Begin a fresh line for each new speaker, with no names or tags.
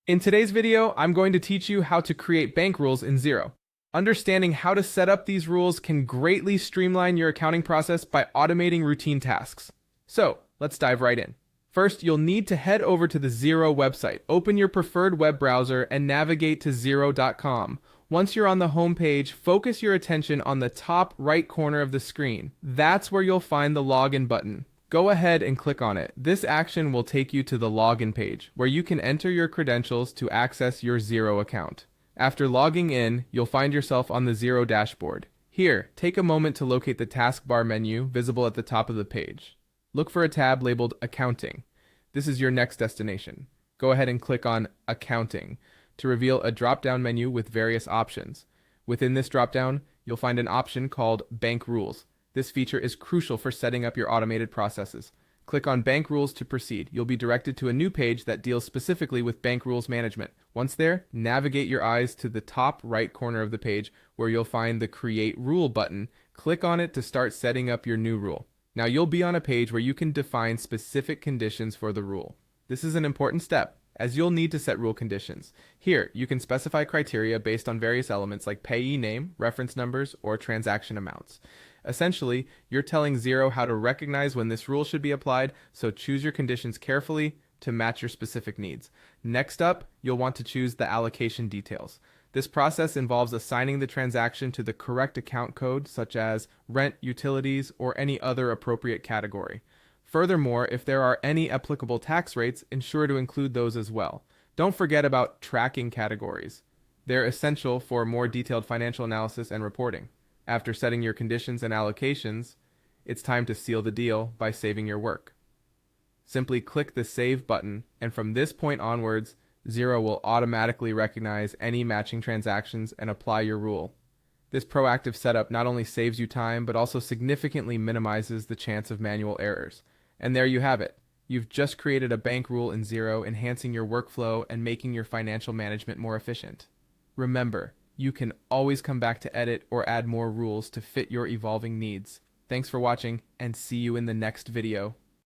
In today's video, I'm going to teach you how to create bank rules in Xero. Understanding how to set up these rules can greatly streamline your accounting process by automating routine tasks. So, let's dive right in. First, you'll need to head over to the Xero website. Open your preferred web browser and navigate to xero.com. Once you're on the home page, focus your attention on the top right corner of the screen. That's where you'll find the login button. Go ahead and click on it. This action will take you to the login page, where you can enter your credentials to access your Xero account. After logging in, you'll find yourself on the Xero dashboard. Here, take a moment to locate the taskbar menu visible at the top of the page. Look for a tab labeled Accounting. This is your next destination. Go ahead and click on Accounting to reveal a drop-down menu with various options. Within this drop-down, you'll find an option called Bank Rules. This feature is crucial for setting up your automated processes. Click on Bank Rules to proceed. You'll be directed to a new page that deals specifically with bank rules management. Once there, navigate your eyes to the top right corner of the page where you'll find the Create Rule button. Click on it to start setting up your new rule. Now you'll be on a page where you can define specific conditions for the rule. This is an important step, as you'll need to set rule conditions. Here, you can specify criteria based on various elements like payee name, reference numbers, or transaction amounts. Essentially, you're telling Xero how to recognize when this rule should be applied, so choose your conditions carefully to match your specific needs. Next up, you'll want to choose the allocation details. This process involves assigning the transaction to the correct account code, such as rent, utilities, or any other appropriate category. Furthermore, if there are any applicable tax rates, ensure to include those as well. Don't forget about tracking categories. They're essential for more detailed financial analysis and reporting. After setting your conditions and allocations, it's time to seal the deal by saving your work. Simply click the Save button, and from this point onwards, Xero will automatically recognize any matching transactions and apply your rule. This proactive setup not only saves you time, but also significantly minimizes the chance of manual errors. And there you have it. You've just created a bank rule in Xero, enhancing your workflow and making your financial management more efficient. Remember, you can always come back to edit or add more rules to fit your evolving needs. Thanks for watching, and see you in the next video.